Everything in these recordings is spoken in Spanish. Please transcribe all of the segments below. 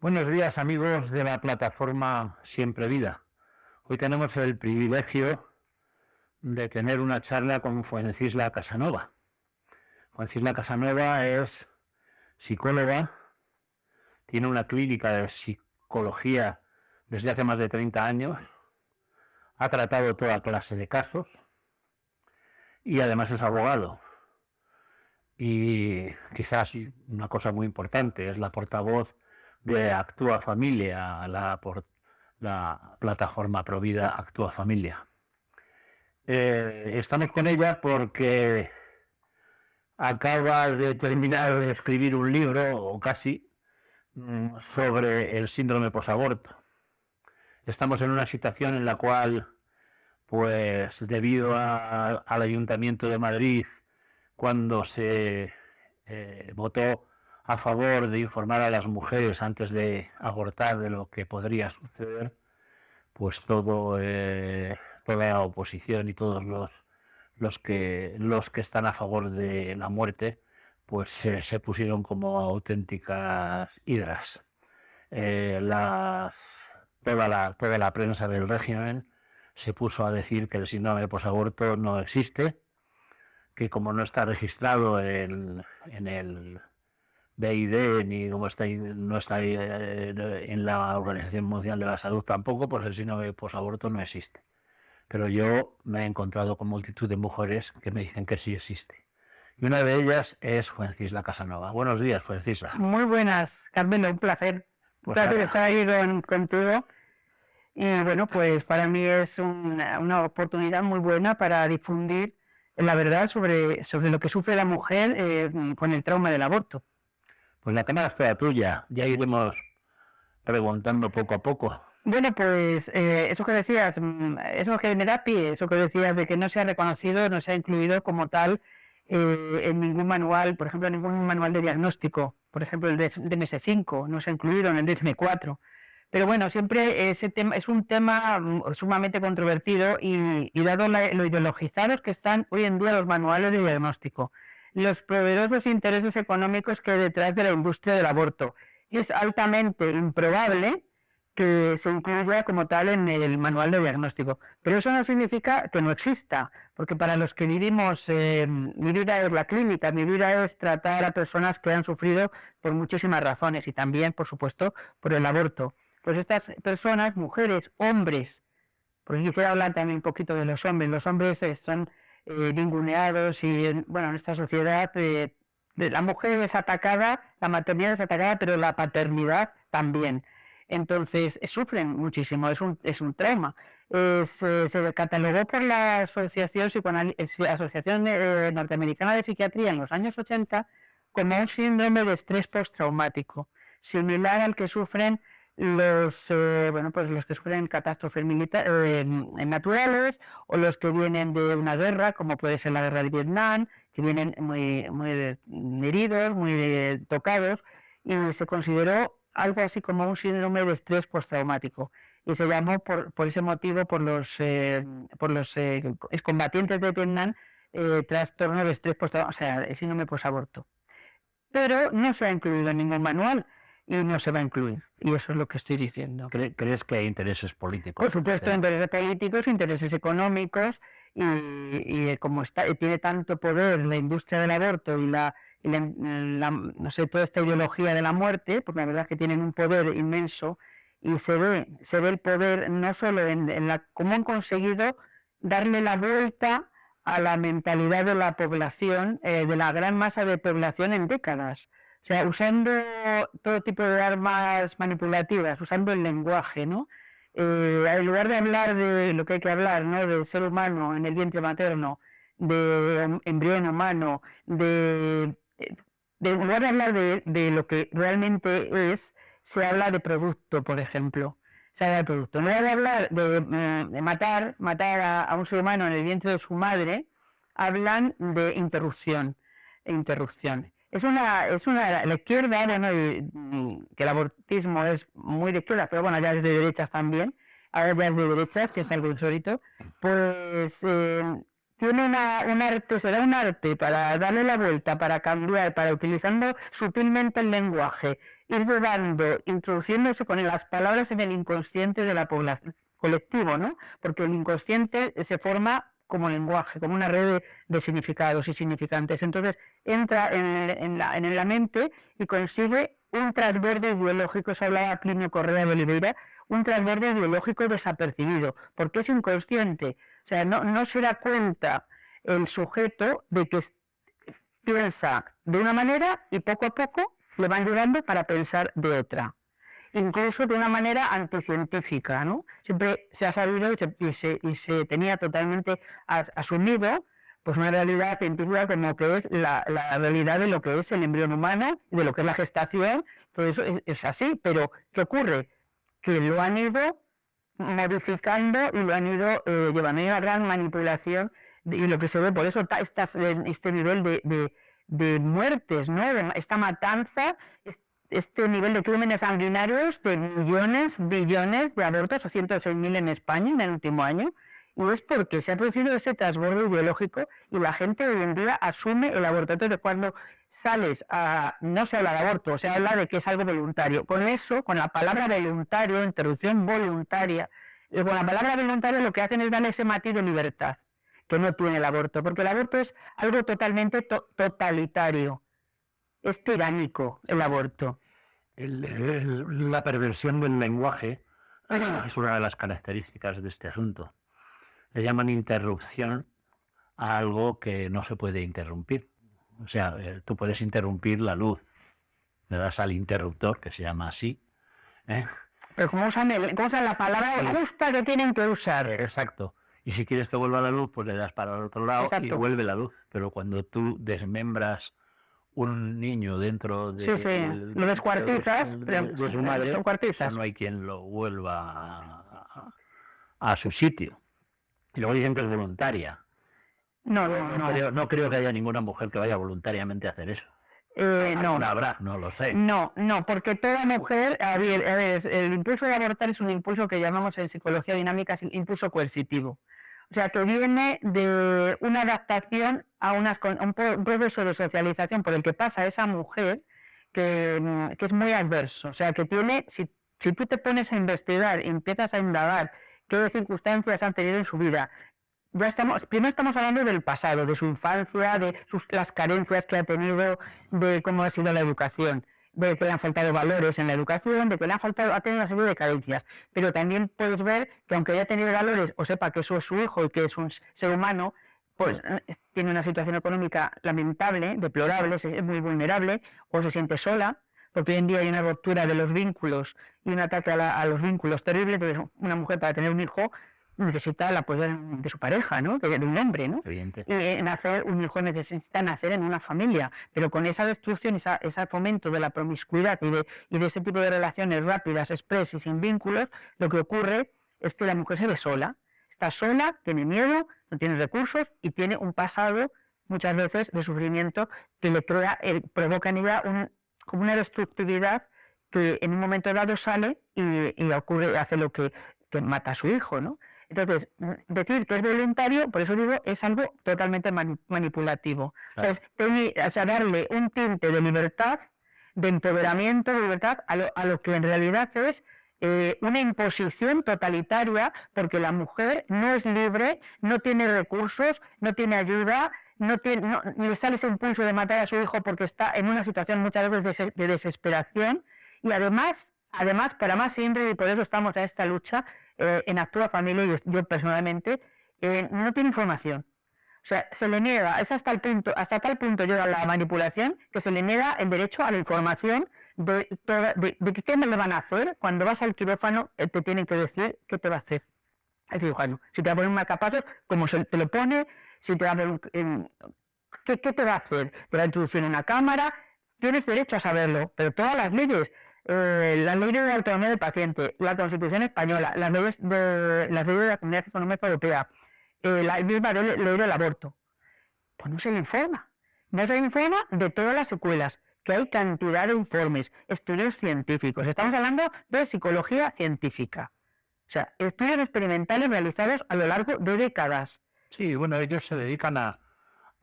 Buenos días, amigos de la plataforma Siempre Vida. Hoy tenemos el privilegio de tener una charla con Fuencisla Casanova. Fuencisla Casanova es psicóloga, tiene una clínica de psicología desde hace más de 30 años, ha tratado toda clase de casos y además es abogado. Y quizás una cosa muy importante, es la portavoz de Actúa Familia, la plataforma Provida Actúa Familia. Estamos con ella porque acaba de terminar de escribir un libro, o casi, sobre el síndrome posaborto. Estamos en una situación en la cual, pues debido al Ayuntamiento de Madrid, cuando se votó a favor de informar a las mujeres antes de abortar de lo que podría suceder, pues toda la oposición y todos los que están a favor de la muerte, pues se pusieron como auténticas hidras. Toda la prensa del régimen se puso a decir que el síndrome posaborto no existe, que como no está registrado en el BID ni como no está en la Organización Mundial de la Salud tampoco, pues el síndrome posaborto no existe. Pero yo me he encontrado con multitud de mujeres que me dicen que sí existe. Y una de ellas es Fuencisla Casanova. Buenos días, Fuencisla. Muy buenas, Carmen, un placer. Pues Placer nada. estar ahí contigo. Y bueno, pues para mí es una oportunidad muy buena para difundir la verdad sobre lo que sufre la mujer con el trauma del aborto. Pues la cámara es toda tuya. Ya iremos preguntando poco a poco. Bueno, pues eso que decías, eso que me da pie, eso que decías de que no se ha reconocido, no se ha incluido como tal en ningún manual, por ejemplo, en ningún manual de diagnóstico, por ejemplo, el DSM-5 no se ha incluido en el DSM-4. Pero bueno, siempre ese tema es un tema sumamente controvertido y dado lo ideologizados que están hoy en día los manuales de diagnóstico, los poderosos intereses económicos que hay detrás de la industria del aborto, es altamente improbable que se incluya como tal en el manual de diagnóstico. Pero eso no significa que no exista, porque para los que vivimos, mi vida es la clínica, mi vida es tratar a personas que han sufrido por muchísimas razones y también, por supuesto, por el aborto. Pues estas personas, mujeres, hombres, porque yo quiero hablar también un poquito de los hombres están ninguneados y, bueno, en esta sociedad la mujer es atacada, la maternidad es atacada, pero la paternidad también. Entonces sufren muchísimo, es un trauma. Se catalogó por la Asociación Norteamericana de Psiquiatría en los años 80 como un síndrome de estrés postraumático, similar al que sufren los que sufren catástrofes naturales o los que vienen de una guerra, como puede ser la guerra de Vietnam, que vienen muy heridos, muy tocados, y se consideró algo así como un síndrome de estrés postraumático. Y se llamó por ese motivo por los excombatientes de Vietnam trastorno de estrés postraumático, o sea, el síndrome posaborto. Pero no se ha incluido en ningún manual y no se va a incluir. Y eso es lo que estoy diciendo. ¿Crees que hay intereses políticos? Por supuesto, intereses políticos, intereses económicos y como tiene tanto poder la industria del aborto y no sé, toda esta ideología de la muerte, porque la verdad es que tienen un poder inmenso y se ve el poder no solo en cómo han conseguido darle la vuelta a la mentalidad de la población, de la gran masa de población en décadas. O sea, usando todo tipo de armas manipulativas, usando el lenguaje, ¿no? En lugar de hablar de lo que hay que hablar, ¿no? Del ser humano en el vientre materno, de embrión humano, en lugar de hablar de lo que realmente es, se habla de producto, por ejemplo. Se habla de producto. En lugar de hablar de matar a un ser humano en el vientre de su madre, hablan de interrupción. Es una la izquierda, ahora no, que el abortismo es muy de izquierda, pero bueno, ya es de derechas también, ahora ya es de derechas, que es algo insólito, pues tiene se da un arte para darle la vuelta, para cambiar, para utilizando sutilmente el lenguaje ir introduciéndose con las palabras en el inconsciente de la población colectivo, ¿no? Porque el inconsciente se forma como lenguaje, como una red de significados y significantes. Entonces entra en la mente y consigue un trasverde ideológico, eso hablaba Plinio Correa de Oliveira, un trasverde ideológico desapercibido, porque es inconsciente. O sea, no se da cuenta el sujeto de que piensa de una manera y poco a poco le van ayudando para pensar de otra. Incluso de una manera anticientífica, ¿no? Siempre se ha sabido y se tenía totalmente asumido pues una realidad científica como que es la realidad de lo que es el embrión humano, de lo que es la gestación, todo eso es así, pero ¿qué ocurre? Que lo han ido modificando y lo han ido llevando a una gran manipulación y lo que se ve, por eso este nivel de muertes, ¿no? Esta matanza, este nivel de crímenes sanguinarios de millones, billones de abortos, 106.000 en España en el último año, y es porque se ha producido ese transbordo ideológico y la gente hoy en día asume el aborto. Entonces, cuando sales no se habla de aborto, se habla de que es algo voluntario. Con eso, con la palabra voluntario, interrupción voluntaria, con la palabra voluntario lo que hacen es darle ese matiz de libertad que no tiene el aborto, porque el aborto es algo totalmente totalitario, es tiránico el aborto. La perversión del lenguaje es una de las características de este asunto. Le llaman interrupción a algo que no se puede interrumpir. O sea, tú puedes interrumpir la luz, le das al interruptor, que se llama así. Pero ¿cómo usan la palabra justa que tienen que usar? Exacto. Y si quieres que vuelva la luz, pues le das para el otro lado. Exacto. Y vuelve la luz. Pero cuando tú desmembras un niño dentro de... lo descuartizas, de su madre, no hay quien lo vuelva a su sitio. Y luego dicen que es voluntaria. No creo que haya ninguna mujer que vaya voluntariamente a hacer eso. No. Habrá, no lo sé. No, porque toda mujer, el impulso de abortar es un impulso que llamamos en psicología dinámica impulso coercitivo. O sea, que viene de una adaptación a un proceso de socialización por el que pasa esa mujer que es muy adverso. O sea, que tiene, si tú te pones a investigar y empiezas a indagar qué circunstancias han tenido en su vida, primero estamos hablando del pasado, de su infancia, de las carencias que ha tenido, de cómo ha sido la educación, de que le han faltado valores en la educación, de que ha tenido una serie de carencias. Pero también puedes ver que aunque haya tenido valores o sepa que eso es su hijo y que es un ser humano, pues tiene una situación económica lamentable, deplorable, es muy vulnerable, o se siente sola, porque hoy en día hay una ruptura de los vínculos y un ataque a los vínculos terrible. Entonces, una mujer para tener un hijo necesita el apoyo de su pareja, ¿no? De un hombre, ¿no? Evidente. Y un hijo necesita nacer en una familia, pero con esa destrucción, ese fomento de la promiscuidad y de ese tipo de relaciones rápidas, express y sin vínculos, lo que ocurre es que la mujer se ve sola. Está sola, tiene miedo, no tiene recursos y tiene un pasado, muchas veces, de sufrimiento que le provoca en ella como una destructividad que en un momento dado sale y ocurre, hace lo que mata a su hijo, ¿no? Entonces, decir que es voluntario, por eso digo, es algo totalmente manipulativo. Claro. Entonces, darle un tinte de libertad, de empoderamiento, de libertad, a lo que en realidad es una imposición totalitaria, porque la mujer no es libre, no tiene recursos, no tiene ayuda, le sale ese impulso de matar a su hijo porque está en una situación muchas veces de desesperación, y además, para más siempre, y por eso estamos a esta lucha, en Actúa Familia, y yo personalmente, no tiene información. O sea, se le niega, hasta tal punto llega la manipulación, que se le niega el derecho a la información de qué me le van a hacer. Cuando vas al quirófano, te tienen que decir qué te va a hacer el cirujano. Si te va a poner un marcapasos, como se te lo pone, si te va a poner ¿qué te va a hacer? ¿Te va a introducir en una cámara? Tienes derecho a saberlo, pero todas las leyes, la ley de la autonomía del paciente, la Constitución española, las leyes de la Comunidad Económica Europea, la misma ley del aborto, pues no se le informa. No se le informa de todas las secuelas, que hay cantidad de informes, estudios científicos. Estamos hablando de psicología científica. O sea, estudios experimentales realizados a lo largo de décadas. Sí, bueno, ellos se dedican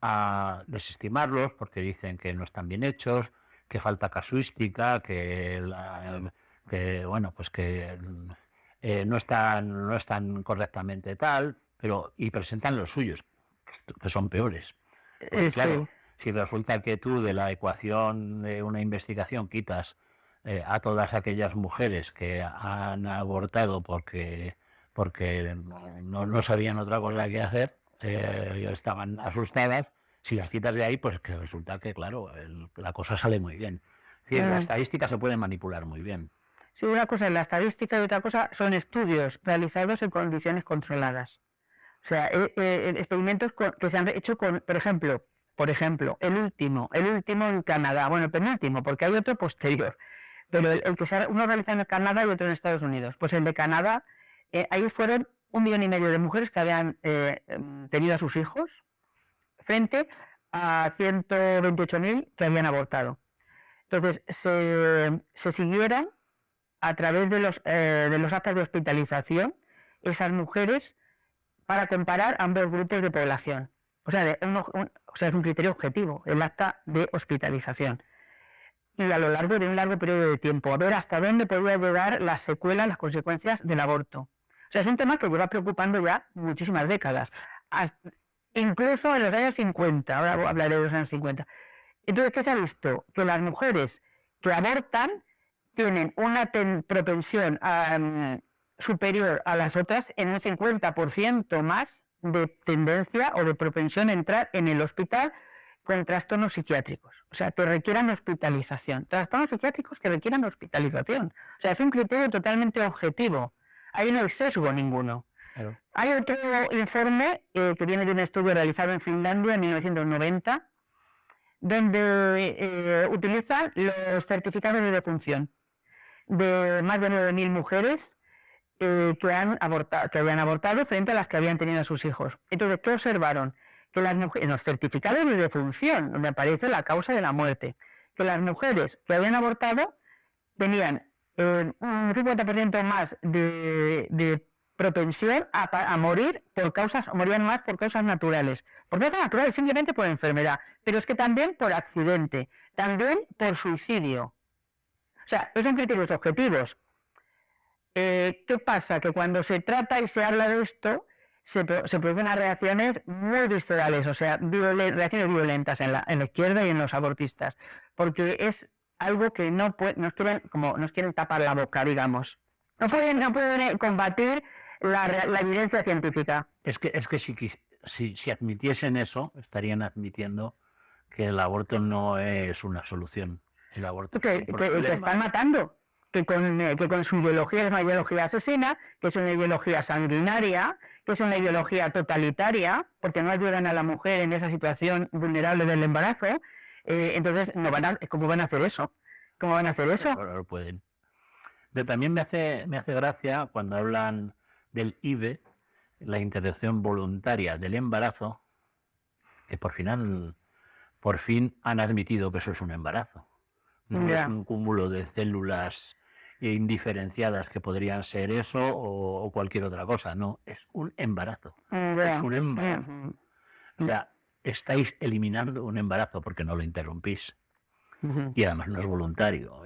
a desestimarlos porque dicen que no están bien hechos, que falta casuística, que bueno, pues que no están correctamente tal, y presentan los suyos, que son peores. Porque, claro, si resulta que tú de la ecuación de una investigación quitas a todas aquellas mujeres que han abortado porque no sabían otra cosa que hacer, estaban asustadas, si las quitas de ahí, pues que resulta que, claro, la cosa sale muy bien. Sí, la estadística se puede manipular muy bien. Sí, una cosa es la estadística y otra cosa son estudios realizados en condiciones controladas. O sea, experimentos que se han hecho con, por ejemplo, el último en Canadá, bueno, el penúltimo, porque hay otro posterior, pero el que uno realiza en Canadá y otro en Estados Unidos. Pues el de Canadá, ahí fueron 1,5 millones de mujeres que habían tenido a sus hijos frente a 128.000 que habían abortado. Entonces, se siguieron a través de los actas de hospitalización esas mujeres para comparar ambos grupos de población. O sea, es un criterio objetivo, el acta de hospitalización. Y a lo largo de un largo periodo de tiempo, a ver hasta dónde podría llegar las secuelas, las consecuencias del aborto. O sea, es un tema que lleva preocupando ya muchísimas décadas, incluso en los años 50, ahora hablaré de los años 50. Entonces, ¿qué se ha visto? Que las mujeres que abortan tienen una propensión superior a las otras en un 50% más de tendencia o de propensión a entrar en el hospital con trastornos psiquiátricos. O sea, que requieran hospitalización. Trastornos psiquiátricos que requieran hospitalización. O sea, es un criterio totalmente objetivo. Ahí no hay sesgo ninguno. Claro. Hay otro informe que viene de un estudio realizado en Finlandia en 1990, donde utilizan los certificados de defunción de más de 9.000 mujeres que habían abortado frente a las que habían tenido a sus hijos. Entonces, ¿qué observaron? Que las mujeres, en los certificados de defunción, donde aparece la causa de la muerte, que las mujeres que habían abortado tenían un 50% más de propensión a morir morían más por causas naturales. Por causas naturales, simplemente por enfermedad, pero es que también por accidente, también por suicidio. O sea, son criterios objetivos. ¿Qué pasa? Que cuando se trata y se habla de esto, se producen unas reacciones muy viscerales, o sea, reacciones violentas en la izquierda y en los abortistas, porque es algo que nos quieren tapar la boca, digamos. No pueden combatir la evidencia científica. Es que si admitiesen eso, estarían admitiendo que el aborto no es una solución. El aborto que están matando, que con su ideología es una ideología asesina, que es una ideología sanguinaria, que es una ideología totalitaria, porque no ayudan a la mujer en esa situación vulnerable del embarazo. Entonces, ¿cómo van a hacer eso? ¿Cómo van a hacer eso? No pueden. Pero también me hace gracia cuando hablan del IVE, la interrupción voluntaria del embarazo, que por fin han admitido que eso es un embarazo. No es un cúmulo de células indiferenciadas que podrían ser eso o cualquier otra cosa. No, es un embarazo. Es un embarazo. O sea, estáis eliminando un embarazo porque no lo interrumpís. Y además no es voluntario.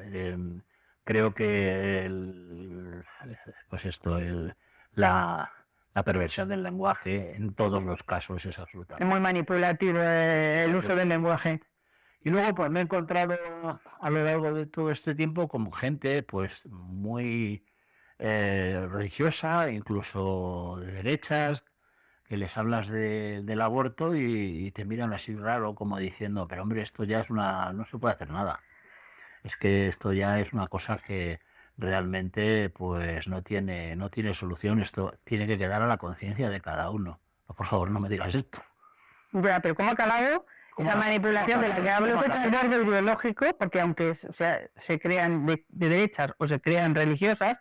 Creo que la perversión del lenguaje en todos los casos es absoluta. Es muy manipulativo el uso del lenguaje. Y luego pues me he encontrado a lo largo de todo este tiempo con gente pues muy religiosa, incluso de derechas, que les hablas del aborto y te miran así raro como diciendo, pero hombre, esto ya no se puede hacer nada. Es que esto ya es una cosa que realmente pues no tiene solución, esto tiene que quedar a la conciencia de cada uno. Por favor, no me digas esto. Ya, pero ¿cómo ha calado esa manipulación de la que hablo? Es un árbol ideológico, porque aunque se crean de derechas o se crean religiosas,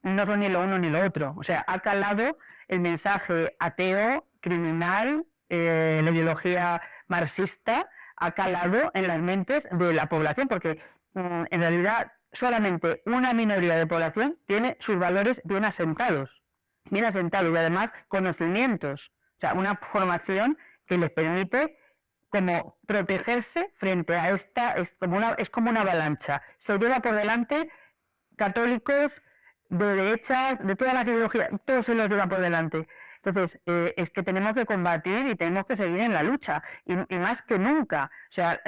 no son ni lo uno ni lo otro. O sea, ha calado el mensaje ateo, criminal, la ideología marxista, ha calado en las mentes de la población, porque en realidad solamente una minoría de población tiene sus valores bien asentados y además conocimientos, o sea, una formación que les permite como protegerse frente a esta, es como una avalancha. Se lleva por delante católicos, de derechas, de todas las ideologías, todo se los lleva por delante. Entonces, es que tenemos que combatir y tenemos que seguir en la lucha, y más que nunca. O sea,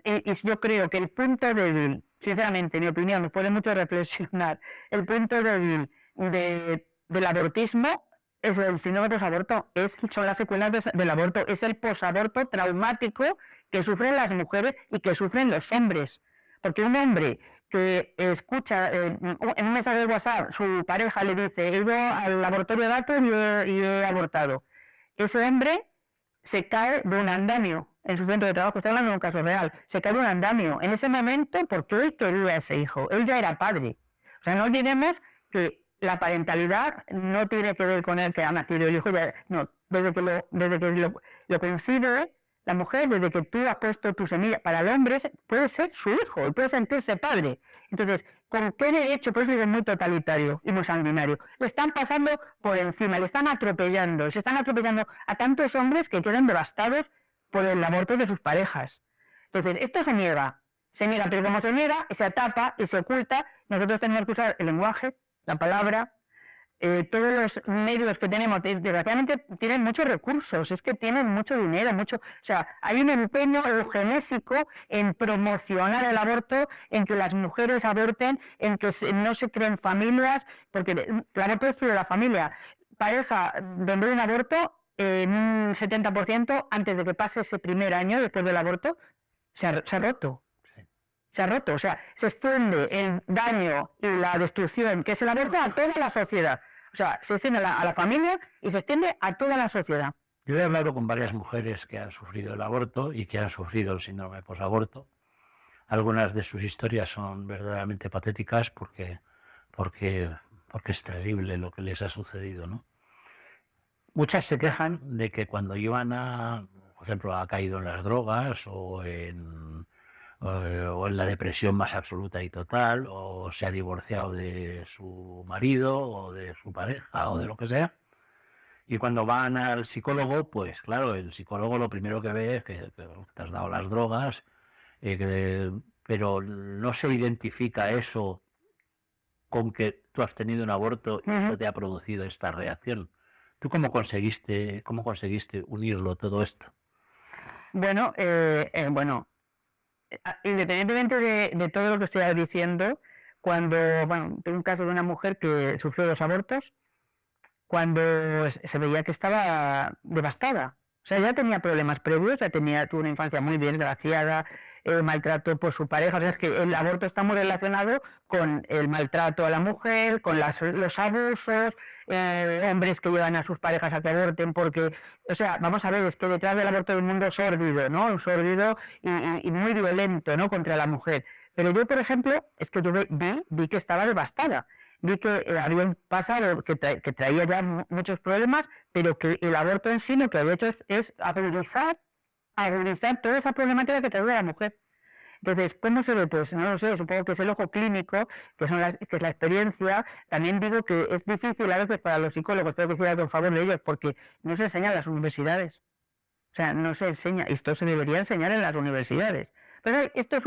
y yo creo que el punto débil, sinceramente, en mi opinión, nos puede mucho reflexionar, el punto débil del abortismo es el síndrome posaborto, son las secuelas del aborto, es el posaborto traumático que sufren las mujeres y que sufren los hombres. Porque un hombre que escucha en un mensaje de WhatsApp, su pareja le dice, he ido al laboratorio de datos y he abortado. Ese hombre se cae de un andamio en su centro de trabajo, estoy hablando de un caso real, se cae de un andamio en ese momento porque él quería a ese hijo, él ya era padre. O sea, no olvidemos que la parentalidad no tiene que ver con el que ha nacido el hijo, no, desde que lo concibe la mujer, desde que tú has puesto tu semilla, para el hombre puede ser su hijo, puede sentirse padre. Entonces, ¿con qué derecho? Por eso es muy totalitario y muy sanguinario. Le están pasando por encima, le están atropellando, se están atropellando a tantos hombres que quedan devastados por el aborto de sus parejas. Entonces, esto se niega, pero como se niega, se tapa y se oculta, nosotros tenemos que usar el lenguaje, la palabra, todos los medios que tenemos, desgraciadamente tienen muchos recursos, es que tienen mucho dinero, o sea, hay un empeño eugenésico en promocionar el aborto, en que las mujeres aborten, en que no se creen familias, porque el aborto destruye la familia. Pareja donde hay un aborto, en un 70% antes de que pase ese primer año después del aborto, se ha roto. Se ha roto, o sea, se extiende el daño y la destrucción que es el aborto a toda la sociedad. O sea, se extiende a la familia y se extiende a toda la sociedad. Yo he hablado con varias mujeres que han sufrido el aborto y que han sufrido el síndrome posaborto. Algunas de sus historias son verdaderamente patéticas porque es terrible lo que les ha sucedido, ¿no? Muchas se quejan de que cuando iban por ejemplo, ha caído en las drogas o en la depresión más absoluta y total, o se ha divorciado de su marido o de su pareja o de lo que sea, y cuando van al psicólogo, pues claro, el psicólogo lo primero que ve es que te has dado las drogas, pero no se identifica eso con que tú has tenido un aborto y eso te ha producido esta reacción. ¿Tú cómo conseguiste unirlo todo esto? Bueno, independientemente de todo lo que estoy diciendo, cuando, tengo un caso de una mujer que sufrió 2 abortos, cuando se veía que estaba devastada. O sea, ya tenía problemas previos, tuvo una infancia muy desgraciada, maltrato por su pareja. O sea, es que el aborto está muy relacionado con el maltrato a la mujer, con los abusos, hombres que llevan a sus parejas a que aborten porque, o sea, vamos a ver, es que detrás del aborto hay un mundo sórdido, ¿no? Un sórdido y muy violento, ¿no? Contra la mujer. Pero yo, por ejemplo, es que yo vi que estaba devastada. Vi que había un pasado que traía ya muchos problemas, pero que el aborto en sí lo que había hecho es agudizar toda esa problemática que traía la mujer. Entonces, ¿cómo se ve? Pues no lo sé, supongo que es el ojo clínico, que es la experiencia. También digo que es difícil a veces para los psicólogos, tengo que cuidar con favor de ellos, porque no se enseña en las universidades. O sea, no se enseña, esto se debería enseñar en las universidades. Pero esto es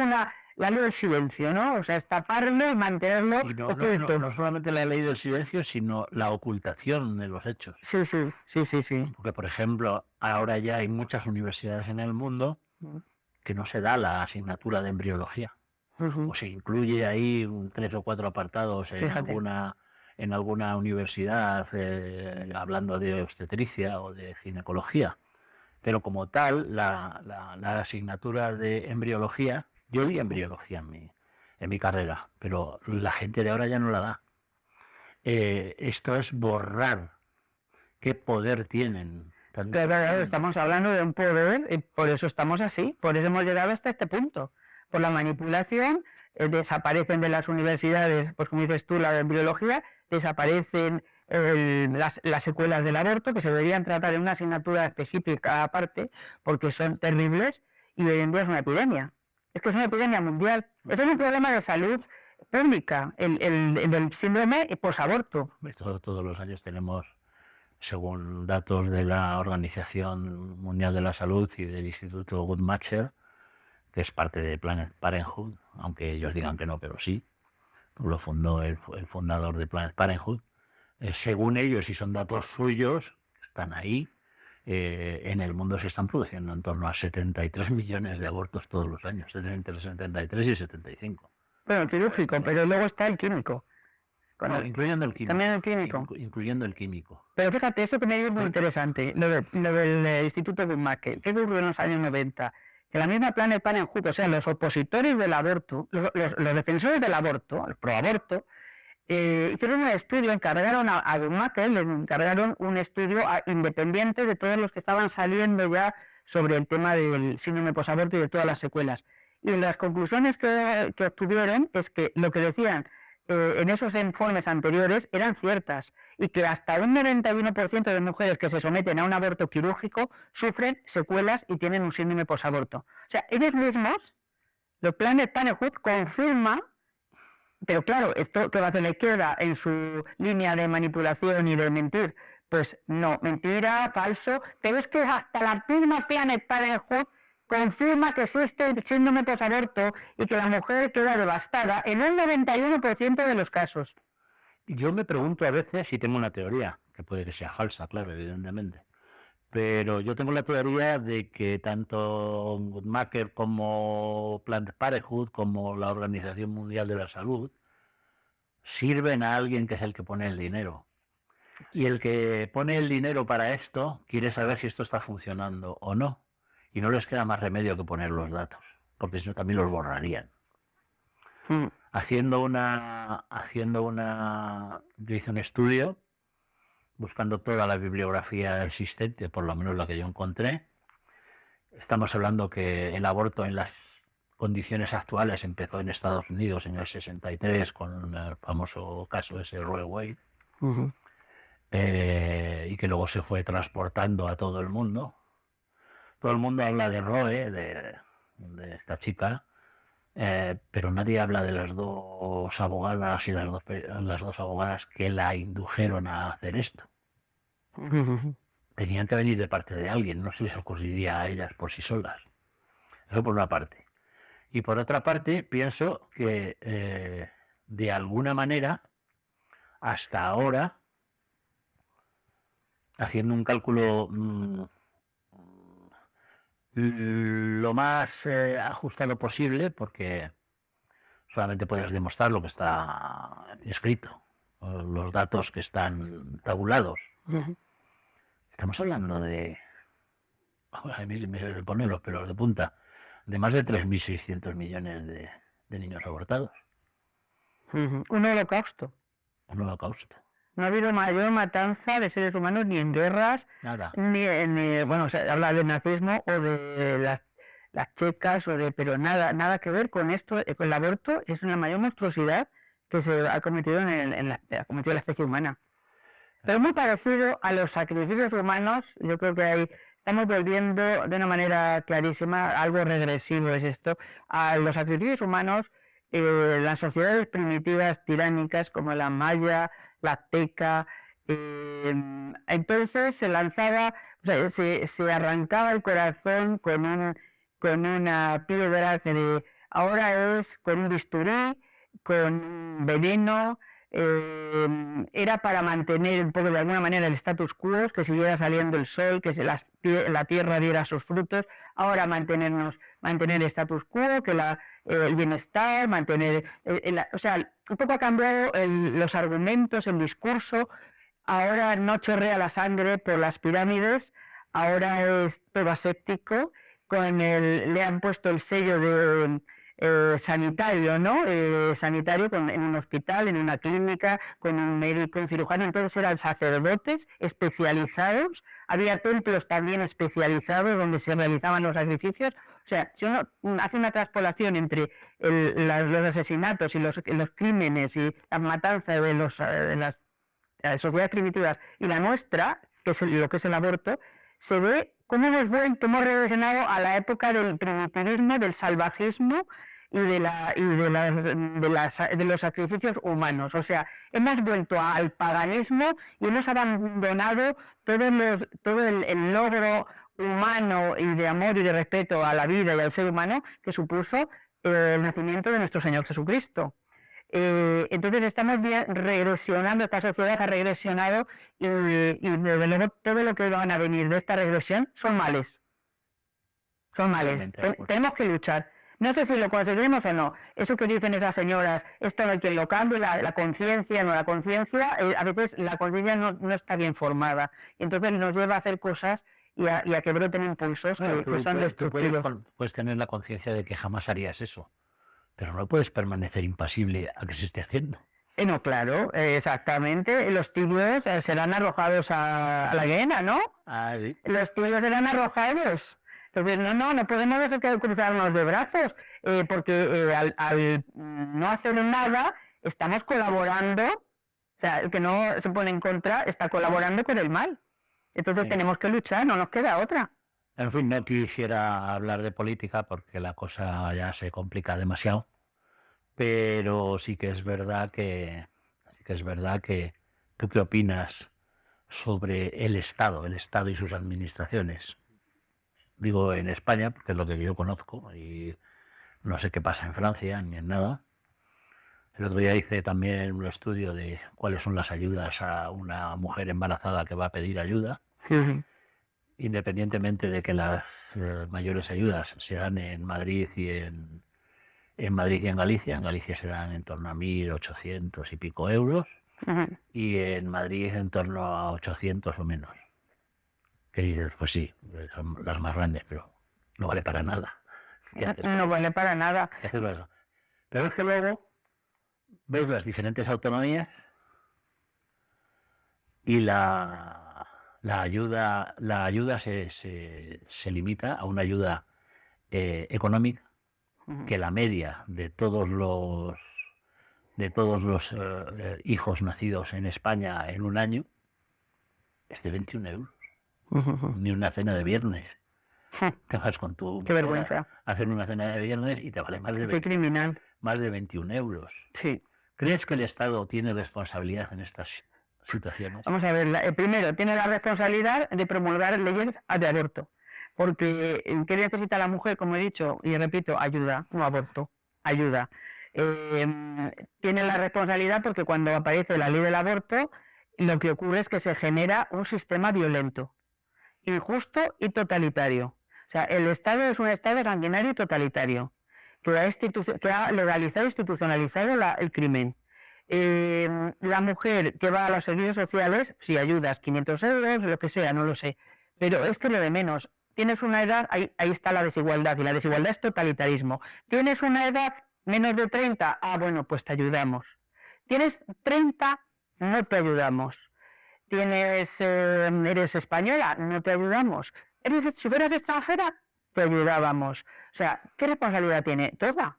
la ley del silencio, ¿no? O sea, es taparlo y mantenerlo oculto. No solamente la ley del silencio, sino la ocultación de los hechos. Sí. Porque, por ejemplo, ahora ya hay muchas universidades en el mundo que no se da la asignatura de embriología. O se incluye ahí 3 o 4 apartados en alguna universidad hablando de obstetricia o de ginecología. Pero como tal, la asignatura de embriología, yo di embriología en mi carrera, pero la gente de ahora ya no la da. Esto es borrar qué poder tienen. Claro, estamos hablando de un poder y por eso estamos así, por eso hemos llegado hasta este punto. Por la manipulación, desaparecen de las universidades, pues como dices tú, la embriología, desaparecen las secuelas del aborto, que se deberían tratar en una asignatura específica aparte, porque son terribles, y hoy en día es una epidemia. Es que es una epidemia mundial. Eso es un problema de salud pública, el síndrome posaborto. Todos los años tenemos según datos de la Organización Mundial de la Salud y del Instituto Guttmacher, que es parte de Planned Parenthood, aunque ellos digan que no, pero sí, lo fundó el fundador de Planned Parenthood. Según ellos, y son datos suyos, están ahí, en el mundo se están produciendo en torno a 73 millones de abortos todos los años, entre 73 y 75. Bueno, el quirúrgico, pero luego está el químico. No, incluyendo el químico. También el químico. Incluyendo el químico. Pero fíjate, eso que me dices es muy interesante, lo del Instituto Guttmacher, que ocurrió en los años 90, que la misma Planned Parenthood, o sea, los opositores del aborto, los defensores del aborto, el proaborto, hicieron un estudio, encargaron a Guttmacher, le encargaron un estudio independiente de todos los que estaban saliendo ya sobre el tema del síndrome posaborto y de todas las secuelas. Y las conclusiones que obtuvieron es que lo que decían en esos informes anteriores eran ciertas y que hasta un 91% de mujeres que se someten a un aborto quirúrgico sufren secuelas y tienen un síndrome posaborto. O sea, ellos mismos, los Planned Parenthood confirma, pero claro, esto que va a hacer la izquierda en su línea de manipulación y de mentir, pues no, mentira, falso, pero es que hasta la misma Planned Parenthood confirma que existe el síndrome posaborto y que la mujer queda devastada en un 91% de los casos. Yo me pregunto a veces si tengo una teoría, que puede que sea falsa, claro, evidentemente, pero yo tengo la teoría de que tanto Guttmacher como Planned Parenthood como la Organización Mundial de la Salud sirven a alguien que es el que pone el dinero. Y el que pone el dinero para esto quiere saber si esto está funcionando o no. Y no les queda más remedio que poner los datos, porque si no también los borrarían. Haciendo una... Yo hice un estudio buscando toda la bibliografía existente, por lo menos la que yo encontré. Estamos hablando que el aborto en las condiciones actuales empezó en Estados Unidos en el 63 con el famoso caso ese Roe Wade, y que luego se fue transportando a todo el mundo. Todo el mundo habla de Roe, de esta chica, pero nadie habla de las dos abogadas y las dos abogadas que la indujeron a hacer esto. Tenían que venir de parte de alguien, no se les ocurriría a ellas por sí solas. Eso por una parte. Y por otra parte, pienso que de alguna manera, hasta ahora, haciendo un cálculo lo más ajustado posible, porque solamente puedes demostrar lo que está escrito, los datos que están tabulados. Estamos hablando de, me ponen los pelos de punta, de más de 3.600 millones de niños abortados. Un holocausto. Un holocausto. No ha habido mayor matanza de seres humanos ni en guerras, Nada. ni bueno, se habla del nazismo o de las checas, pero nada que ver con esto, con el aborto. Es una mayor monstruosidad que se ha cometido ha cometido la especie humana. Pero muy parecido a los sacrificios humanos, yo creo que ahí estamos volviendo de una manera clarísima, algo regresivo es esto, a los sacrificios humanos, las sociedades primitivas tiránicas como la maya, la azteca. Entonces se lanzaba, o sea, se arrancaba el corazón con una piedra que ahora es con un bisturí, con veneno. Era para mantener un poco de alguna manera el status quo, que siguiera saliendo el sol, que la tierra diera sus frutos. Ahora mantener el status quo, que el bienestar, mantener, o sea, un poco ha cambiado los argumentos, el discurso. Ahora no chorrea la sangre por las pirámides, ahora es todo aséptico, le han puesto el sello de sanitario, ¿no? Sanitario en un hospital, en una clínica, con un médico, un cirujano. Entonces eran sacerdotes especializados, había templos también especializados donde se realizaban los sacrificios. O sea, si uno hace una traspolación entre los asesinatos y los crímenes y las matanzas de las sociedades primitivas y la nuestra, que es lo que es el aborto, se ve cómo hemos regresado a la época del primitivismo, del salvajismo, de los sacrificios humanos. O sea, hemos vuelto al paganismo y hemos abandonado todo el logro humano y de amor y de respeto a la vida y al ser humano que supuso el nacimiento de nuestro Señor Jesucristo. Entonces estamos bien regresionando, esta sociedad ha regresionado y desde luego todo lo que van a venir de esta regresión son males. Son males. Tenemos que luchar. No sé si lo conseguiremos o no. Eso que dicen esas señoras, esto no hay quien lo cambie, la conciencia, no la conciencia, a veces la conciencia no está bien formada. Entonces nos lleva a hacer cosas y a que broten impulsos que son destructivos. Puedes tener la conciencia de que jamás harías eso, pero no puedes permanecer impasible a que se esté haciendo. No, claro, exactamente. Los tibios serán arrojados a la hiena, ¿no? Sí. Los tibios serán arrojados. Entonces, no podemos hacer que cruzarnos de brazos, porque al no hacer nada, estamos colaborando, o sea, el que no se pone en contra está colaborando con el mal. Entonces tenemos que luchar, no nos queda otra. En fin, no quisiera hablar de política porque la cosa ya se complica demasiado, pero sí que es verdad que ¿tú qué opinas sobre el Estado y sus administraciones? Digo en España, porque es lo que yo conozco, y no sé qué pasa en Francia ni en nada. El otro día hice también un estudio de cuáles son las ayudas a una mujer embarazada que va a pedir ayuda, independientemente de que las mayores ayudas se dan en Madrid y en Galicia. En Galicia se dan en torno a 1.800 y pico euros, y en Madrid en torno a 800 o menos. Que dices, pues sí, son las más grandes, pero no vale para nada. No vale para nada. Pero es que luego ves las diferentes autonomías y la ayuda se limita a una ayuda económica, que la media de todos los hijos nacidos en España en un año es de 21 euros. Ni una cena de viernes. Te vas con tu... Qué vergüenza. Hacer una cena de viernes y te vale más de 21 euros. Sí. ¿Crees que el Estado tiene responsabilidad en estas situaciones? Vamos a ver, primero, tiene la responsabilidad de promulgar leyes de aborto. Porque ¿qué necesita la mujer? Como he dicho y repito, ayuda, no aborto, ayuda. Tiene la responsabilidad porque cuando aparece la ley del aborto, lo que ocurre es que se genera un sistema violento, injusto y totalitario. O sea, el Estado es un Estado sanguinario y totalitario, que ha legalizado e institucionalizado el crimen. La mujer que va a los servicios sociales, si ayudas 500 euros, lo que sea, no lo sé, pero esto es lo de menos. Tienes una edad, ahí está la desigualdad, y la desigualdad es totalitarismo. Tienes una edad menos de 30, bueno, pues te ayudamos. Tienes 30, no te ayudamos. Eres española, no te ayudamos. Si fueras extranjera, te ayudábamos. O sea, ¿qué responsabilidad tiene? Toda.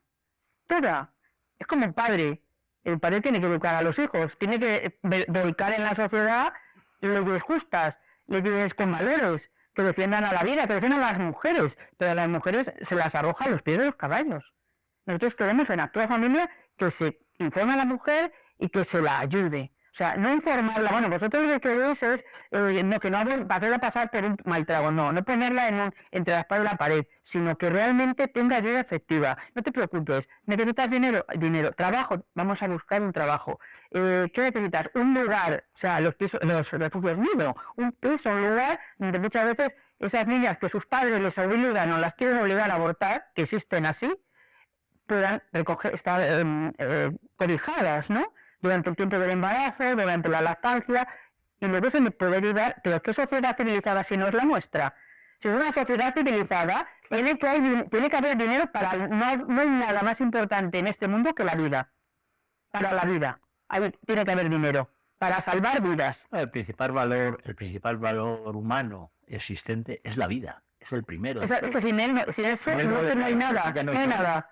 Es como un padre. El padre tiene que educar a los hijos, tiene que volcar en la sociedad leyes justas, leyes con valores, que defiendan a la vida, que defiendan a las mujeres, pero a las mujeres se las arroja a los pies de los caballos. Nosotros queremos en Actúa Familia que se informe a la mujer y que se la ayude. O sea, no informarla, bueno, vosotros lo que queréis es que no hacerla pasar por un mal trago, no ponerla entre la espalda y la pared, sino que realmente tenga ayuda efectiva. No te preocupes, necesitas dinero, trabajo, vamos a buscar un trabajo. ¿Qué necesitas? Un lugar, o sea, los refugios nido, un piso, un lugar donde muchas veces esas niñas que sus padres les obligan o las quieren obligar a abortar, que existen así, puedan estar cobijadas, ¿no? Durante el tiempo del embarazo, durante la lactancia, y luego se me puede ayudar. Pero ¿qué sociedad civilizada si no es la nuestra? Si es una sociedad civilizada, tiene que haber dinero para... No hay nada más importante en este mundo que la vida. Para la vida. Tiene que haber dinero. Para salvar vidas. El principal valor humano existente es la vida. Es el primero. Sin eso no hay nada. No hay nada.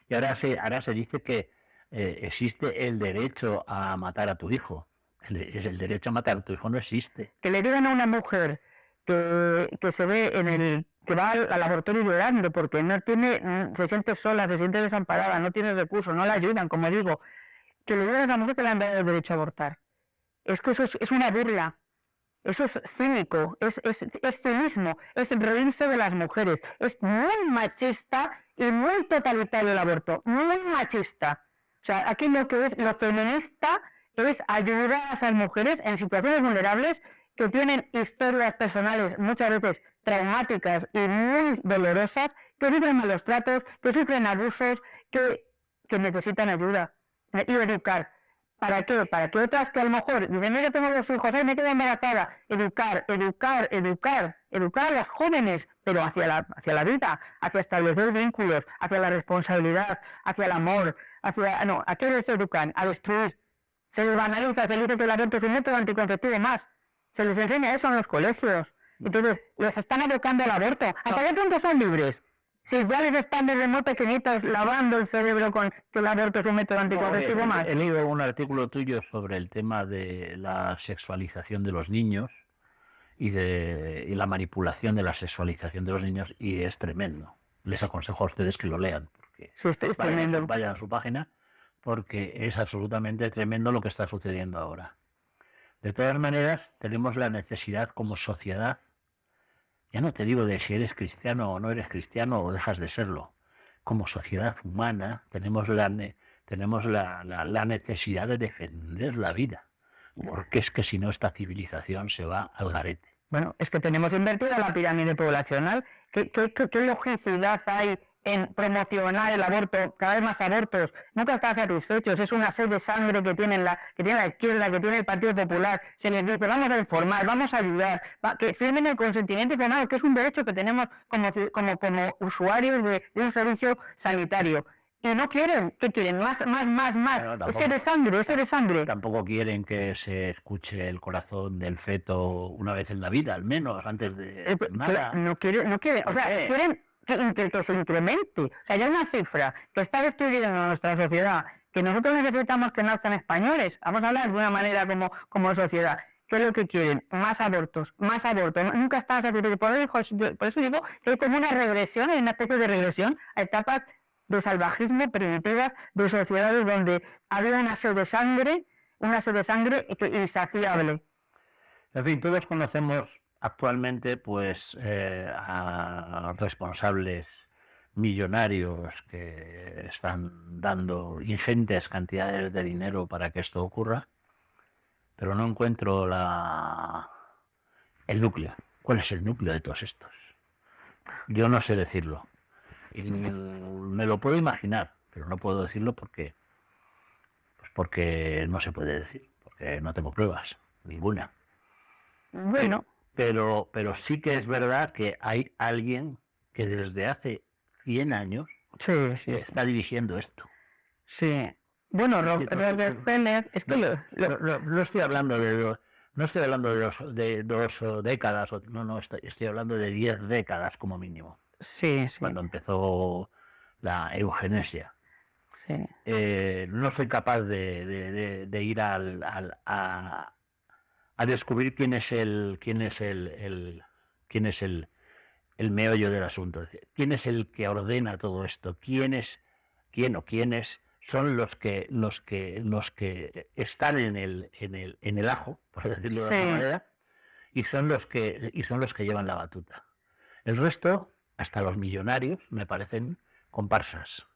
Y ahora se dice que existe el derecho a matar a tu hijo. El derecho a matar a tu hijo no existe. Que le digan a una mujer que se ve que va al laboratorio llorando porque no tiene, se siente sola, se siente desamparada, no tiene recursos, no la ayudan, como digo, que le digan a esa mujer que le han dado el derecho a abortar. Es que eso es una burla. Eso es cínico, es cinismo, es reírse de las mujeres, es muy machista y muy totalitario el aborto, muy machista. O sea, aquí lo que es lo feminista es ayudar a esas mujeres en situaciones vulnerables que tienen historias personales muchas veces traumáticas y muy dolorosas, que sufren malos tratos, que sufren abusos, que necesitan ayuda y educar. ¿Para qué? Para que otras que a lo mejor dicen, yo tengo 2 hijos, me quedo embarazada. Educar a las jóvenes, pero hacia la vida, hacia establecer vínculos, hacia la responsabilidad, hacia el amor, ¿a qué les educan? A destruir. Se les banaliza, se les dice que el aborto es un método anticonceptivo más. Se les enseña eso en los colegios. Entonces, los están educando al aborto. ¿Hasta qué punto son libres? Si ya les están desde muy pequeñitos lavando el cerebro con que el aborto es un método anticonceptivo más. He leído un artículo tuyo sobre el tema de la sexualización de los niños y la manipulación de la sexualización de los niños, y es tremendo. Les aconsejo a ustedes que lo lean, porque Sí, es tremendo. vayan a su página, porque es absolutamente tremendo lo que está sucediendo ahora. De todas maneras, tenemos la necesidad como sociedad, ya no te digo de si eres cristiano o no eres cristiano o dejas de serlo, como sociedad humana tenemos la necesidad de defender la vida, porque es que si no esta civilización se va al garete. Bueno, es que tenemos invertida la pirámide poblacional. ¿Qué logicidad hay en promocionar el aborto, cada vez más abortos? Nunca están satisfechos, es una sed de sangre que tiene la izquierda, que tiene el Partido Popular. Se les dice, vamos a informar, vamos a ayudar, que firmen el consentimiento informado, que es un derecho que tenemos como usuarios de un servicio sanitario. Y no quieren, ¿qué quieren? Más. Bueno, Ese de sangre. Tampoco quieren que se escuche el corazón del feto una vez en la vida, al menos, antes de nada. No quieren, o sea, quieren que se incremente. O sea, ya hay una cifra que está destruyendo nuestra sociedad, que nosotros necesitamos que nazcan españoles. Vamos a hablar de una manera como sociedad. ¿Qué es lo que quieren? Más abortos. Nunca están satisfechos. Por eso digo que hay como una regresión, hay una especie de regresión a etapas de salvajismo primitivas, de sociedades donde había una sed de sangre insaciable. En fin, todos conocemos actualmente pues a responsables millonarios que están dando ingentes cantidades de dinero para que esto ocurra, pero no encuentro el núcleo. ¿Cuál es el núcleo de todos estos? Yo no sé decirlo. Y me lo puedo imaginar, pero no puedo decirlo porque no se puede decir, porque no tengo pruebas, ninguna. Bueno. Pero sí que es verdad que hay alguien que desde hace 100 años está dirigiendo esto. Sí. Bueno, Robert Pérez, es que no estoy hablando de 2 décadas, estoy hablando de 10 décadas como mínimo. Sí. Cuando empezó la eugenesia. Sí. No soy capaz de ir a descubrir quién es el meollo del asunto. ¿Quién es el que ordena todo esto? ¿Quiénes son los que están en el ajo, por decirlo de alguna manera, y son los que llevan la batuta? El resto, hasta los millonarios, me parecen comparsas.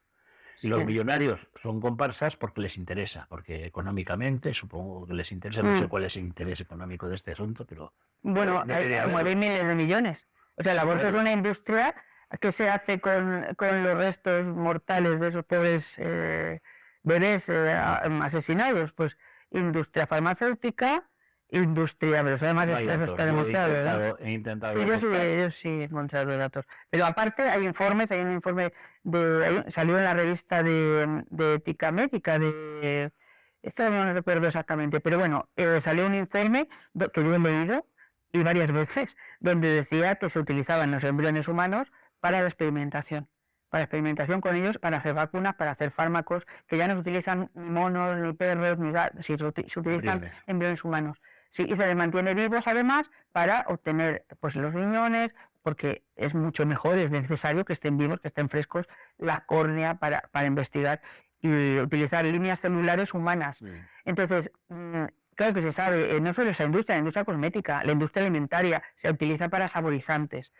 Y los millonarios son comparsas porque les interesa, porque económicamente supongo que les interesa. No sé cuál es el interés económico de este asunto, pero... Bueno, mueve miles de millones. O sea, el aborto es una industria que se hace con los restos mortales de esos pobres bebés asesinados. Pues industria farmacéutica, pero además está demostrado, ¿verdad? He intentado. Yo sí he encontrado datos. Pero aparte hay un informe salió en la revista de Ética Médica, esto no recuerdo exactamente, pero bueno, salió un informe que yo he leído y varias veces, donde decía que se utilizaban los embriones humanos para la experimentación con ellos, para hacer vacunas, para hacer fármacos, que ya no se utilizan ni monos, ni perros, ni nada, se utilizan embriones humanos. Sí, y se les mantiene vivos además para obtener pues los riñones, porque es mucho mejor, es necesario que estén vivos, que estén frescos, la córnea para investigar y utilizar líneas celulares humanas. Entonces, claro que se sabe, no solo esa industria, la industria cosmética, la industria alimentaria, se utiliza para saborizantes.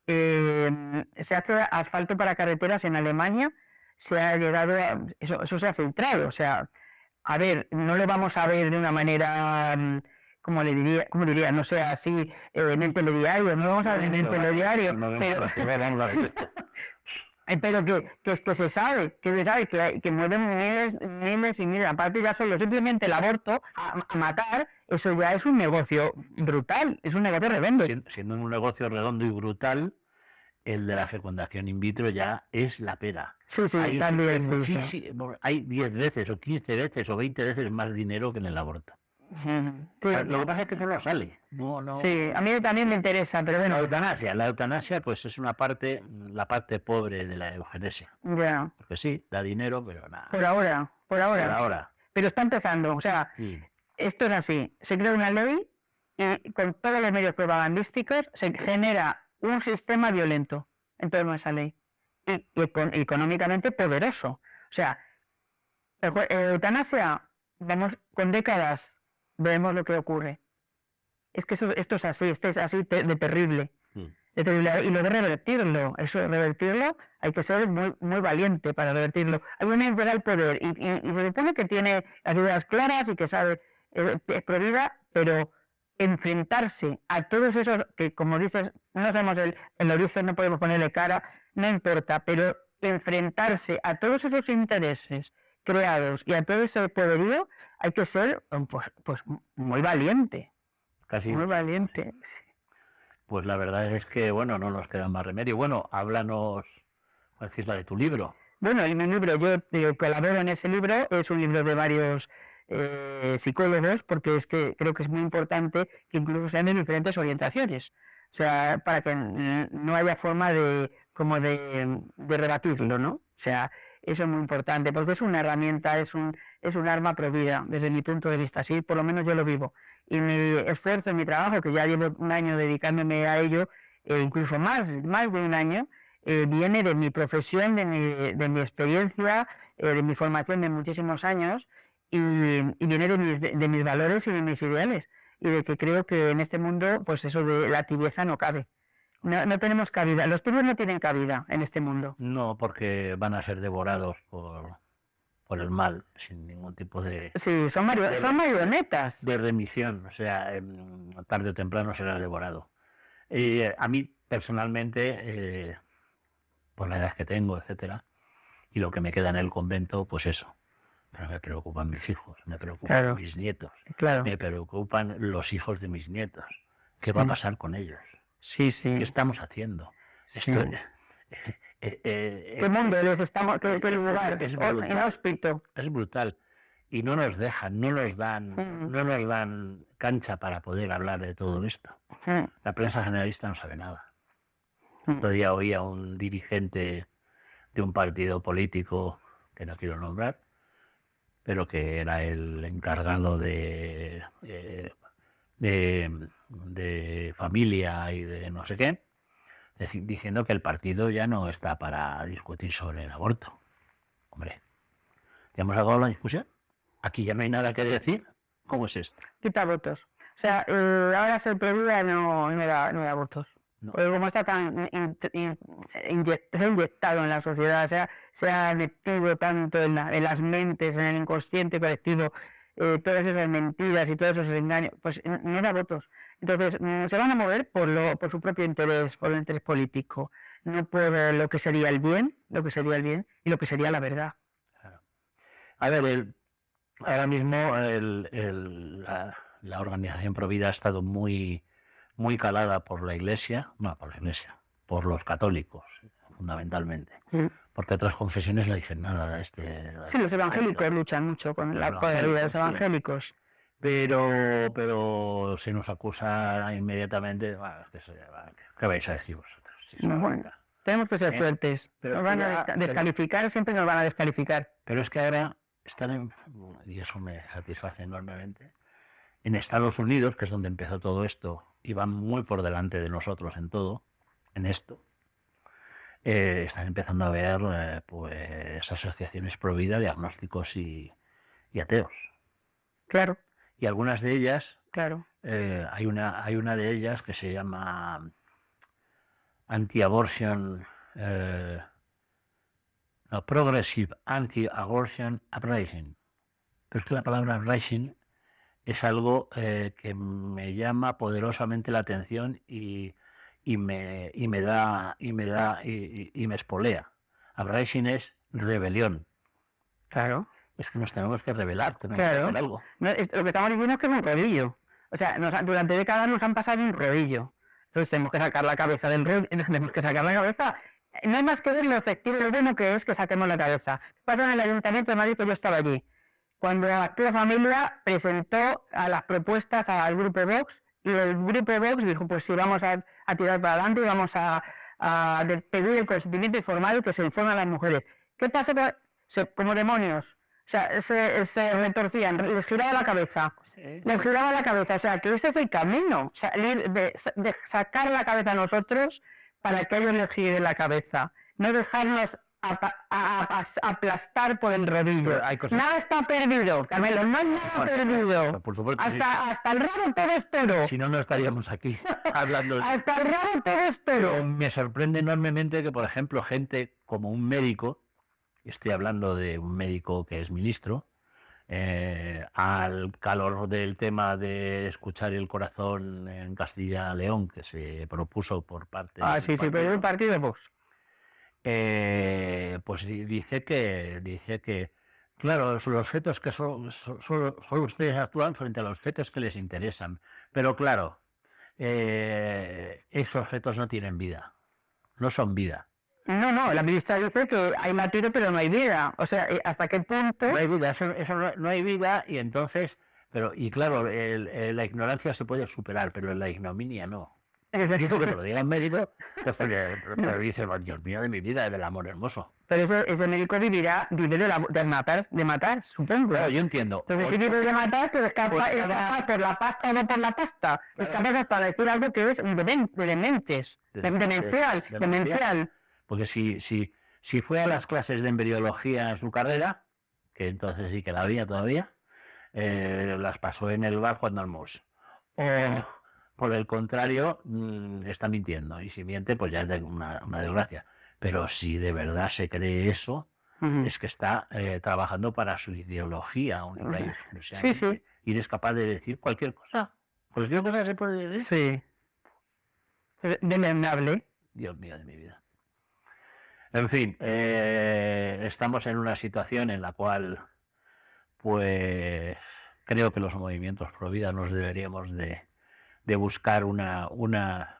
Se hace asfalto para carreteras en Alemania, se ha llegado eso se ha filtrado, o sea, a ver, no lo vamos a ver de una manera, como diría, no sé, así, en el telediario, no lo vamos a ver en el telediario, pero que se sabe, que mueven miles y miles, aparte ya solo simplemente el aborto, a matar, eso ya es un negocio brutal, es un negocio redondo. Siendo un negocio redondo y brutal, el de la fecundación in vitro ya es la pera. Sí, también. Hay 10 veces o 15 veces o 20 veces más dinero que en el aborto. Lo que pasa es que no sale. No. Sí, a mí también me interesa, pero bueno. La eutanasia pues es la parte pobre de la eugenesia. Ya. Porque sí, da dinero, pero nada. Por ahora. Pero está empezando, o sea, esto es así. Se crea una ley y con todos los medios propagandísticos se genera un sistema violento en torno a esa ley y económicamente poderoso. O sea, eutanasia, vamos, con décadas vemos lo que ocurre. Es que esto es así, de terrible. De terrible. Y lo de revertirlo, hay que ser muy, muy valiente para revertirlo. Hay un el poder y se supone que tiene las ideas claras y que sabe, es prioridad, pero enfrentarse a todos esos que, como dices, no sabemos el origen, no podemos ponerle cara, no importa, pero enfrentarse a todos esos intereses creados y a todo ese poderío, hay que ser pues muy valiente. Muy valiente. Pues la verdad es que, bueno, no nos queda más remedio. Bueno, háblanos, Francisca, de tu libro. Bueno, en mi libro, yo colaboro en ese libro, es un libro de varios psicólogos, porque es que creo que es muy importante que incluso sean de diferentes orientaciones. O sea, para que no haya forma de rebatirlo, ¿no? O sea, eso es muy importante, porque es una herramienta, es un arma prohibida, desde mi punto de vista, así por lo menos yo lo vivo. Y mi esfuerzo, mi trabajo, que ya llevo un año dedicándome a ello, incluso más de un año, viene de mi profesión, de mi experiencia, de mi formación de muchísimos años, y viene de mis valores y de mis ideales, y de que creo que en este mundo, pues eso de la tibieza no cabe. No tenemos cabida, los tibios no tienen cabida en este mundo. No, porque van a ser devorados por el mal, sin ningún tipo de... Sí, son marionetas. De remisión, o sea, tarde o temprano será devorado. A mí, personalmente, por la edad que tengo, etcétera, y lo que me queda en el convento, pues eso. Pero me preocupan mis hijos, me preocupan mis nietos, me preocupan los hijos de mis nietos. ¿Qué va a pasar con ellos? Sí. ¿Qué estamos haciendo? Sí. ¿Qué mundo estamos? ¿Qué lugar? Es brutal. Y no nos dejan, no nos dan cancha para poder hablar de todo esto. La prensa generalista no sabe nada. Otro día oía a un dirigente de un partido político que no quiero nombrar, pero que era el encargado de familia y de no sé qué, diciendo que el partido ya no está para discutir sobre el aborto. Hombre, ¿ya hemos acabado la discusión? ¿Aquí ya no hay nada que decir? ¿Cómo es esto? Quita votos. O sea, ahora se prohíbe no da votos. No. Porque como está tan inyectado en la sociedad, se ha metido tanto en las mentes, en el inconsciente colectivo, todas esas mentiras y todos esos engaños, pues no da votos. Entonces, se van a mover por su propio interés, por el interés político, no por lo que sería el bien y lo que sería la verdad. Claro. A ver, ahora mismo la organización Provida ha estado muy calada por la Iglesia, por los católicos, fundamentalmente. Porque otras confesiones le dicen nada. Sí, los evangélicos luchan mucho con la poder de los evangélicos. Sí. Pero se nos acusa inmediatamente. ¿Qué vais a decir vosotros? Bueno, tenemos que ser fuertes. Nos van a descalificar, siempre nos van a descalificar. Pero es que ahora están y eso me satisface enormemente, en Estados Unidos, que es donde empezó todo esto, y van muy por delante de nosotros en todo, en esto, están empezando a haber pues asociaciones pro vida de agnósticos y ateos. Claro, Y algunas de ellas, claro. hay una de ellas que se llama Anti-Abortion, no, Progressive Anti-Abortion Uprising. Pero es que la palabra uprising es algo que me llama poderosamente la atención y me espolea. Uprising es rebelión. Claro. Es que nos tenemos que rebelar, tenemos que Claro. hacer algo. No, lo que estamos diciendo es que es un rodillo. O sea, durante décadas nos han pasado un rodillo. Entonces tenemos que sacar la cabeza del rodillo, tenemos que sacar la cabeza. No hay más que ver lo efectivo y lo bueno que es que saquemos la cabeza. Pasó en el Ayuntamiento de Madrid, que yo estaba allí, cuando la Activa Familia presentó a las propuestas al Grupo Vox, y el Grupo Vox dijo, pues sí, vamos a tirar para adelante y vamos a pedir el consentimiento informado que se informe a las mujeres. ¿Qué pasa? Como demonios. O sea, se retorcían, les giraba la cabeza. Les giraba la cabeza. O sea, que ese fue el camino. O sea, de sacar la cabeza a nosotros para que ellos les giren la cabeza. No dejarnos aplastar por el rodillo. Nada está perdido, Carmelo, no hay nada perdido. Por supuesto, hasta el rabo todo es toro. Si no, no estaríamos aquí hablando. Hasta el rabo todo es toro. Me sorprende enormemente que, por ejemplo, gente como un médico, estoy hablando de un médico que es ministro, al calor del tema de escuchar el corazón en Castilla-León, que se propuso por parte sí, pero el partido de Vox. Pues dice que claro, los fetos que son ustedes actúan frente a los fetos que les interesan, pero claro, esos fetos no tienen vida, no son vida. No, la ministra dice que hay materia pero no hay vida. O sea, ¿hasta qué punto? No hay vida, eso no hay vida, y entonces, y claro, la ignorancia se puede superar, pero la ignominia no. Digo que te lo diga en médico, pero dice, Dios mío de mi vida, del amor hermoso. Pero ese médico vivirá de matar, supongo. Claro, yo entiendo. Entonces, si vive de matar, pero es capaz por la pasta o no por la pasta. Es capaz hasta de decir algo que es demencial. Porque si fue a las clases de embriología en su carrera, que entonces sí que la había todavía, las pasó en el bar Juan Dalmós. Por el contrario, está mintiendo. Y si miente, pues ya es una desgracia. Pero si de verdad se cree eso, es que está trabajando para su ideología. Sí. Y es capaz de decir cualquier cosa. Cualquier cosa se puede decir. Sí. Demenable. Dios mío de mi vida. En fin, estamos en una situación en la cual, pues, creo que los movimientos pro vida nos deberíamos de buscar una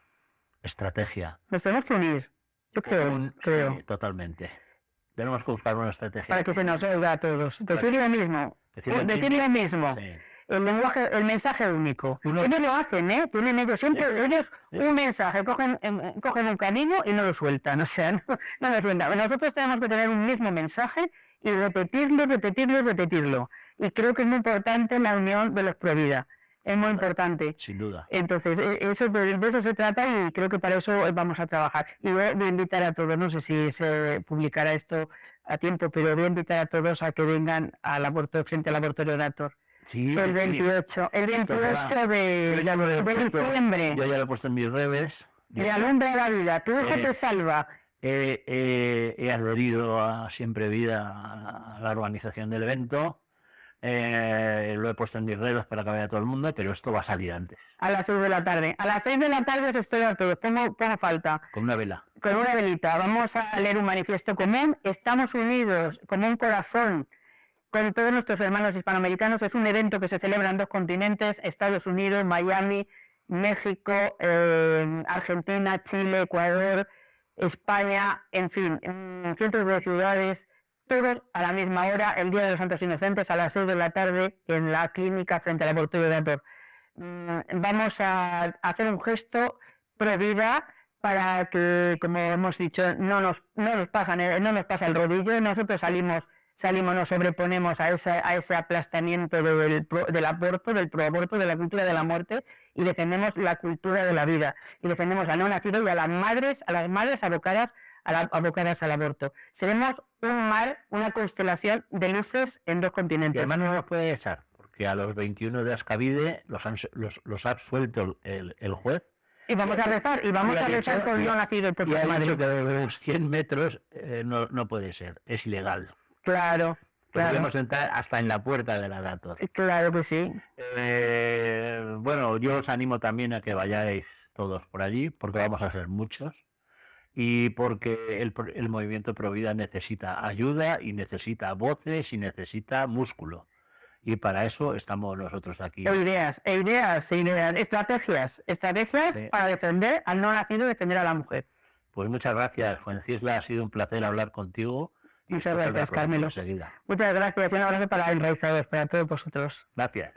estrategia. Nos tenemos que unir. Yo creo. Sí, totalmente. Tenemos que buscar una estrategia. Para que se nos oiga a todos. Decir lo mismo. Sí. El mensaje único. Ellos lo hacen, tienen ellos siempre un mensaje, cogen un camino y no lo sueltan, o sea, no lo sueltan. Nosotros tenemos que tener un mismo mensaje y repetirlo. Y creo que es muy importante la unión de los pro vida. Es muy importante. Sin duda. Entonces, de eso se trata y creo que para eso vamos a trabajar. Y voy a invitar a todos, no sé si se publicará esto a tiempo, pero voy a invitar a todos a que vengan al aborto, frente al abortorio de Hator. Sí, el 28 de diciembre. Yo ya lo he puesto en mis redes. De alumbra la vida, tu hijo te salva. He adherido a Siempre Vida, a la organización del evento. Lo he puesto en mis redes para que vea todo el mundo, pero esto va a salir antes. A las 6 de la tarde. A las 6 de la tarde os espero a todos. ¿Cómo falta? Con una vela. Con una velita. Vamos a leer un manifiesto común. Estamos unidos como un corazón con todos nuestros hermanos hispanoamericanos. Es un evento que se celebra en 2 continentes, Estados Unidos, Miami, México, Argentina, Chile, Ecuador, España, en fin, en cientos de ciudades, todos a la misma hora, el Día de los Santos Inocentes, a las 6 de la tarde, en la clínica frente al abortorio de Hator. Vamos a hacer un gesto pro vida para que, como hemos dicho, no nos pasa el rodillo. Nosotros salimos, nos sobreponemos a ese aplastamiento del aborto, del proaborto, de la cultura de la muerte, y defendemos la cultura de la vida, y defendemos al no nacido y a las madres abocadas al aborto. Seremos un mar, una constelación de luces en 2 Y continentes. además no nos puede echar, porque a los 21 de Ascavide los ha absuelto el juez. Y vamos a rezar, con el no nacido y Y propio ha madre. dicho que de los 100 metros no puede ser, es ilegal. Claro, Podemos entrar hasta en la puerta de la Dator. claro que sí. Bueno, yo os animo también a que vayáis todos por allí, porque vamos a ser muchos, y porque el movimiento Provida necesita ayuda y necesita voces y necesita músculo. Y para eso estamos nosotros aquí. Ideas, estrategias Sí. para defender al no nacido y defender a la mujer. Pues muchas gracias, Fuencisla, ha sido un placer hablar contigo. Muchas Espero gracias, vernos Carmelo. enseguida. Muchas gracias. Un abrazo para el realizador, para todos vosotros. Gracias.